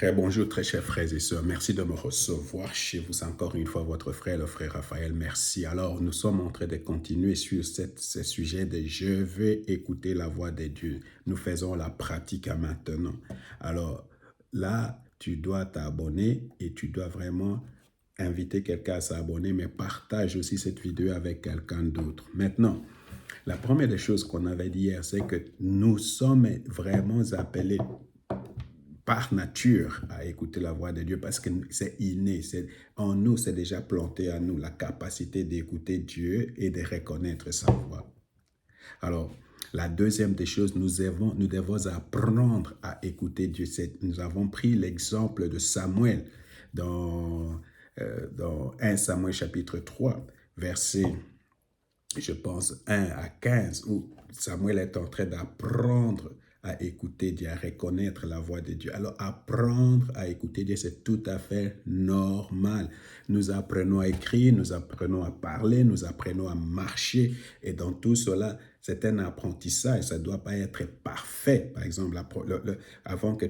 Très bonjour, très chers frères et sœurs. Merci de me recevoir chez vous encore une fois, votre frère, le frère Raphaël. Merci. Alors, nous sommes en train de continuer sur ce sujet de je veux écouter la voix de Dieu. Nous faisons la pratique à maintenant. Alors, là, tu dois t'abonner et tu dois vraiment inviter quelqu'un à s'abonner, mais partage aussi cette vidéo avec quelqu'un d'autre. Maintenant, la première des choses qu'on avait dit hier, c'est que nous sommes vraiment appelés par nature à écouter la voix de Dieu parce que c'est inné, en nous, c'est déjà planté à nous la capacité d'écouter Dieu et de reconnaître sa voix. Alors, la deuxième des choses, nous devons apprendre à écouter Dieu. Nous avons pris l'exemple de Samuel dans 1 Samuel chapitre 3, verset, je pense, 1 à 15, où Samuel est en train d'apprendre à écouter Dieu, à reconnaître la voix de Dieu. Alors, apprendre à écouter Dieu, c'est tout à fait normal. Nous apprenons à écrire, nous apprenons à parler, nous apprenons à marcher. Et dans tout cela, c'est un apprentissage. Ça ne doit pas être parfait. Par exemple, avant que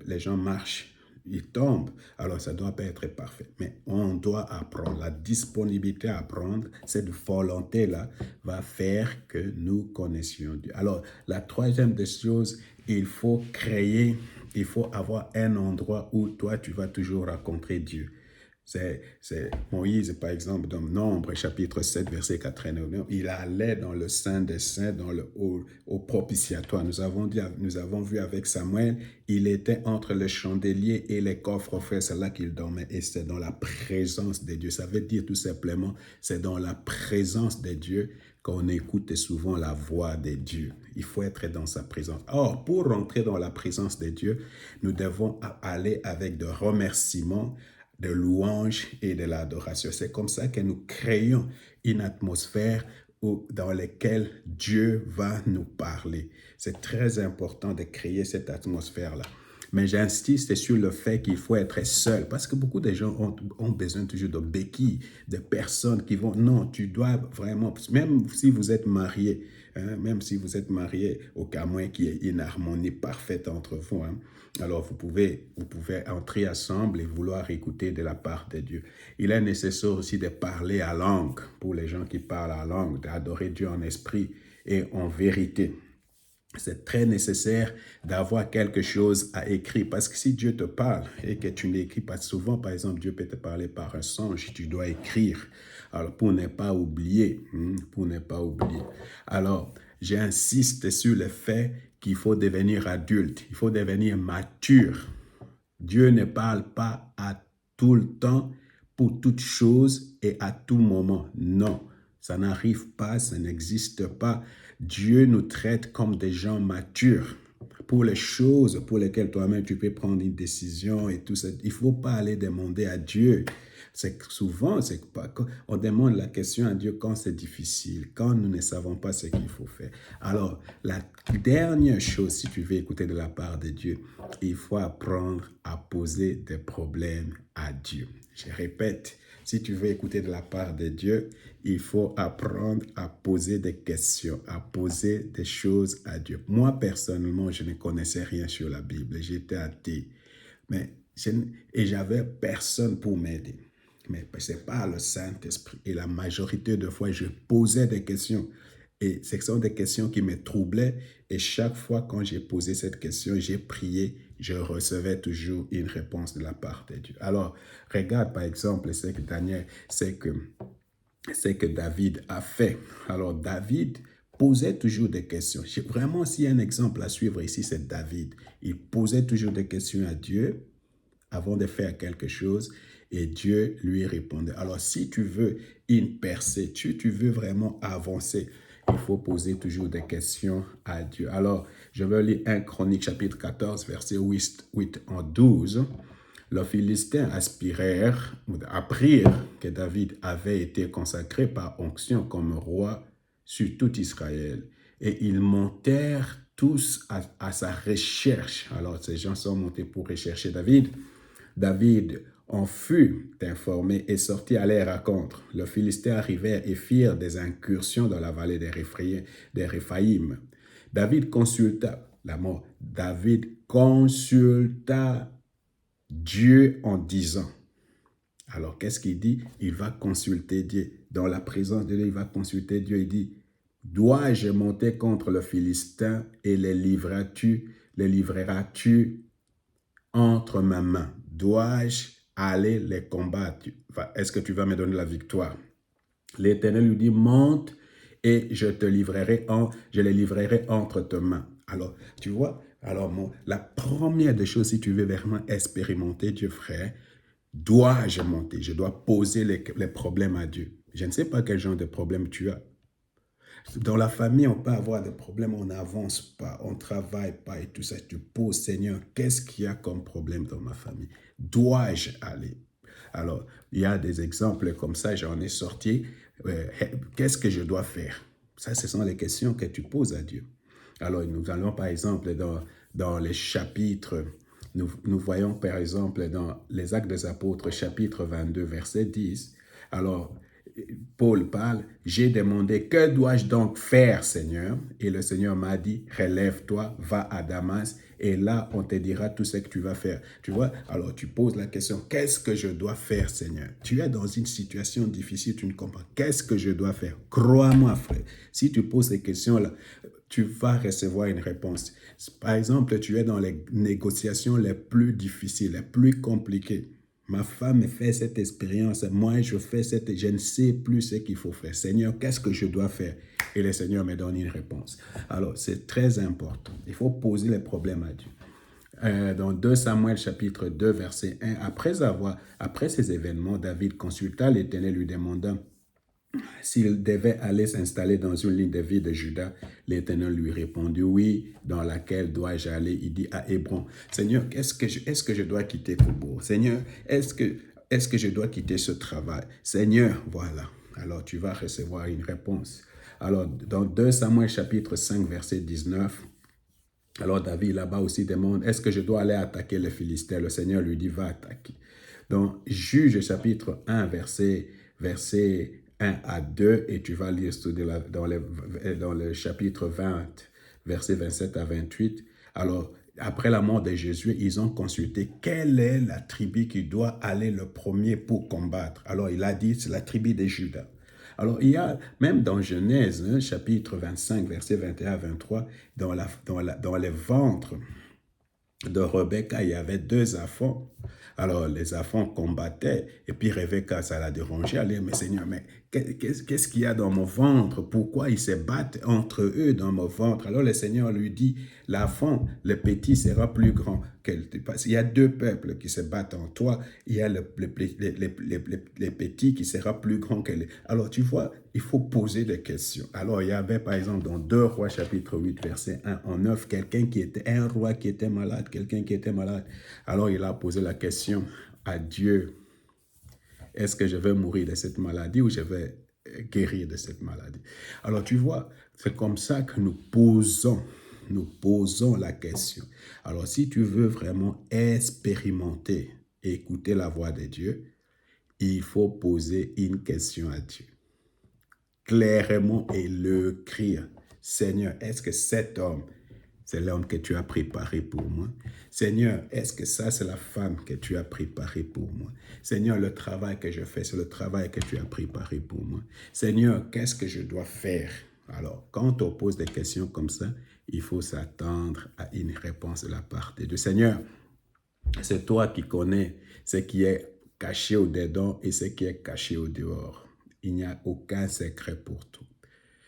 les gens marchent, ils tombent. Alors, ça ne doit pas être parfait. Mais on doit apprendre. La disponibilité à apprendre, cette volonté-là va faire que nous connaissions Dieu. Alors, la troisième des choses, il faut avoir un endroit où toi, tu vas toujours rencontrer Dieu. C'est Moïse, par exemple, dans Nombre, chapitre 7, verset 89. Il allait dans le Saint des Saints, au propitiatoire. Nous avons vu avec Samuel, il était entre le chandelier et les coffres frères, c'est là qu'il dormait. Et c'est dans la présence de Dieu. Ça veut dire tout simplement, c'est dans la présence de Dieu qu'on écoute souvent la voix de Dieu. Il faut être dans sa présence. Or, pour rentrer dans la présence de Dieu, nous devons aller avec de remerciements, de louange et de l'adoration. C'est comme ça que nous créons une atmosphère dans laquelle Dieu va nous parler. C'est très important de créer cette atmosphère-là. Mais j'insiste sur le fait qu'il faut être seul parce que beaucoup de gens ont besoin toujours de béquilles, de personnes qui vont... Non, tu dois vraiment, même si vous êtes marié, même si vous êtes marié, au cas moins qu'il y ait une harmonie parfaite entre vous, alors vous pouvez entrer ensemble et vouloir écouter de la part de Dieu. Il est nécessaire aussi de parler à langue, pour les gens qui parlent à langue, d'adorer Dieu en esprit et en vérité. C'est très nécessaire d'avoir quelque chose à écrire parce que si Dieu te parle et que tu n'écris pas souvent, par exemple, Dieu peut te parler par un songe, tu dois écrire. Alors, pour ne pas oublier, Alors, j'insiste sur le fait qu'il faut devenir adulte, il faut devenir mature. Dieu ne parle pas à tout le temps, pour toutes choses et à tout moment. Non, ça n'arrive pas, ça n'existe pas. Dieu nous traite comme des gens matures. Pour les choses pour lesquelles toi-même tu peux prendre une décision et tout ça, il ne faut pas aller demander à Dieu. C'est que souvent, on demande la question à Dieu quand c'est difficile, quand nous ne savons pas ce qu'il faut faire. Alors, la dernière chose, si tu veux écouter de la part de Dieu, il faut apprendre à poser des problèmes à Dieu. Je répète, si tu veux écouter de la part de Dieu, il faut apprendre à poser des questions, à poser des choses à Dieu. Moi, personnellement, je ne connaissais rien sur la Bible. J'étais athée. Et j'avais personne pour m'aider. Mais ce n'est pas le Saint-Esprit. Et la majorité de fois, je posais des questions. Et ce sont des questions qui me troublaient. Et chaque fois quand j'ai posé cette question, j'ai prié, je recevais toujours une réponse de la part de Dieu. Alors, regarde par exemple ce que David a fait. Alors, David posait toujours des questions. Vraiment, s'il y a un exemple à suivre ici, c'est David. Il posait toujours des questions à Dieu avant de faire quelque chose et Dieu lui répondait. Alors, si tu veux une percée, tu veux vraiment avancer, il faut poser toujours des questions à Dieu. Alors, je vais lire 1 Chronique chapitre 14, verset 8 en 12. Les Philistins apprirent que David avait été consacré par onction comme roi sur tout Israël. Et ils montèrent tous à sa recherche. Alors, ces gens sont montés pour rechercher David. David en fut informé et sortit à leur rencontre. Les Philistins arrivèrent et firent des incursions dans la vallée des Réphaïm. David consulta Dieu en disant. Alors, qu'est-ce qu'il dit? Il va consulter Dieu. Dans la présence de Dieu, il va consulter Dieu. Il dit, dois-je monter contre le Philistin et les livreras-tu entre ma main? Dois-je aller les combattre? Est-ce que tu vas me donner la victoire? L'Éternel lui dit, monte et je les livrerai entre tes mains. Alors, tu vois, la première des choses, si tu veux vraiment expérimenter Dieu, frère, dois-je monter? Je dois poser les problèmes à Dieu. Je ne sais pas quel genre de problème tu as. Dans la famille, on peut avoir des problèmes, on n'avance pas, on ne travaille pas et tout ça. Tu poses, Seigneur, qu'est-ce qu'il y a comme problème dans ma famille? Dois-je aller? Alors, il y a des exemples comme ça, j'en ai sorti. Qu'est-ce que je dois faire? Ça, ce sont les questions que tu poses à Dieu. Alors, nous allons par exemple dans les chapitres, nous voyons par exemple dans les Actes des Apôtres, chapitre 22, verset 10. Alors, Paul parle, j'ai demandé, que dois-je donc faire, Seigneur? Et le Seigneur m'a dit, relève-toi, va à Damas, et là, on te dira tout ce que tu vas faire. Tu vois? Alors, tu poses la question, qu'est-ce que je dois faire, Seigneur? Tu es dans une situation difficile, tu ne comprends. Qu'est-ce que je dois faire? Crois-moi, frère. Si tu poses ces questions-là, tu vas recevoir une réponse. Par exemple, tu es dans les négociations les plus difficiles, les plus compliquées. Ma femme fait cette expérience, moi je ne sais plus ce qu'il faut faire. Seigneur, qu'est-ce que je dois faire? Et le Seigneur me donne une réponse. Alors, c'est très important. Il faut poser les problèmes à Dieu. Dans 2 Samuel chapitre 2, verset 1, après ces événements, David consulta l'Éternel lui demandant s'il devait aller s'installer dans une ligne de vie de Juda. L'Éternel lui répondit, oui, dans laquelle dois-je aller? Il dit à Hébron, Seigneur, est-ce que je dois quitter Faubourg? Seigneur, est-ce que je dois quitter ce travail? Seigneur, voilà. Alors tu vas recevoir une réponse. Alors dans 2 Samuel chapitre 5, verset 19, alors David là-bas aussi demande, est-ce que je dois aller attaquer les Philistins? Le Seigneur lui dit, va attaquer. Dans Juge chapitre 1, verset 1 à 2, et tu vas lire dans le chapitre 20, verset 27 à 28. Alors, après la mort de Jésus, ils ont consulté quelle est la tribu qui doit aller le premier pour combattre. Alors, il a dit, c'est la tribu de Juda. Alors, il y a, même dans Genèse, chapitre 25, verset 21 à 23, dans les ventres de Rebecca, il y avait 2 enfants. Alors, les enfants combattaient, et puis Rebecca, ça l'a dérangé. Elle dit, mais Seigneur, mais qu'est-ce qu'il y a dans mon ventre? Pourquoi ils se battent entre eux dans mon ventre? Alors, le Seigneur lui dit, l'enfant, le petit sera plus grand. Il y a 2 peuples qui se battent en toi. Il y a les petits qui sera plus grand que les... Alors, tu vois, il faut poser des questions. Alors, il y avait, par exemple, dans 2 Rois, chapitre 8, verset 1 en 9, un roi qui était malade, quelqu'un qui était malade. Alors, il a posé la question à Dieu, est-ce que je vais mourir de cette maladie ou je vais guérir de cette maladie? Alors, tu vois, c'est comme ça que nous posons la question. Alors, si tu veux vraiment expérimenter et écouter la voix de Dieu, il faut poser une question à Dieu. Clairement et le crier. Seigneur, est-ce que cet homme, c'est l'homme que tu as préparé pour moi? Seigneur, est-ce que ça, c'est la femme que tu as préparée pour moi? Seigneur, le travail que je fais, c'est le travail que tu as préparé pour moi. Seigneur, qu'est-ce que je dois faire? Alors, quand on pose des questions comme ça, il faut s'attendre à une réponse de la part de Dieu. Seigneur, c'est toi qui connais ce qui est caché au-dedans et ce qui est caché au dehors. Il n'y a aucun secret pour toi.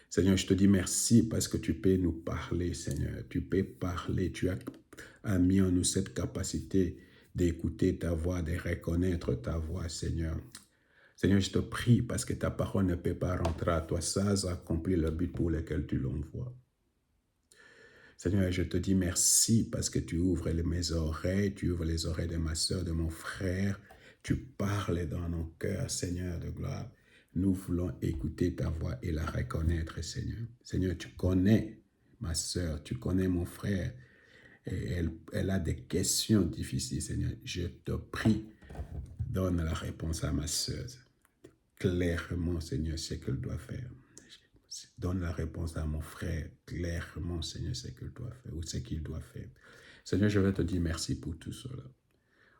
Seigneur, je te dis merci parce que tu peux nous parler, Seigneur. Tu peux parler. Tu as mis en nous cette capacité d'écouter ta voix, de reconnaître ta voix, Seigneur. Seigneur, je te prie parce que ta parole ne peut pas rentrer à toi sans accomplir le but pour lequel tu l'envoies. Seigneur, je te dis merci parce que tu ouvres mes oreilles, tu ouvres les oreilles de ma soeur, de mon frère. Tu parles dans nos cœurs, Seigneur de gloire. Nous voulons écouter ta voix et la reconnaître, Seigneur. Seigneur, tu connais ma soeur, tu connais mon frère. Et elle a des questions difficiles, Seigneur. Je te prie, donne la réponse à ma soeur. Clairement, Seigneur, ce qu'elle doit faire. Donne la réponse à mon frère clairement, Seigneur, ce qu'il doit faire ou ce qu'il doit faire. Seigneur, je vais te dire merci pour tout cela.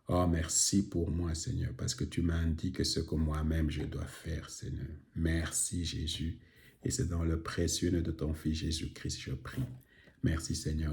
Oh, merci pour moi, Seigneur, parce que tu m'as indiqué ce que moi-même je dois faire, Seigneur. Merci, Jésus. Et c'est dans le précieux nom de ton Fils Jésus-Christ, je prie. Merci, Seigneur.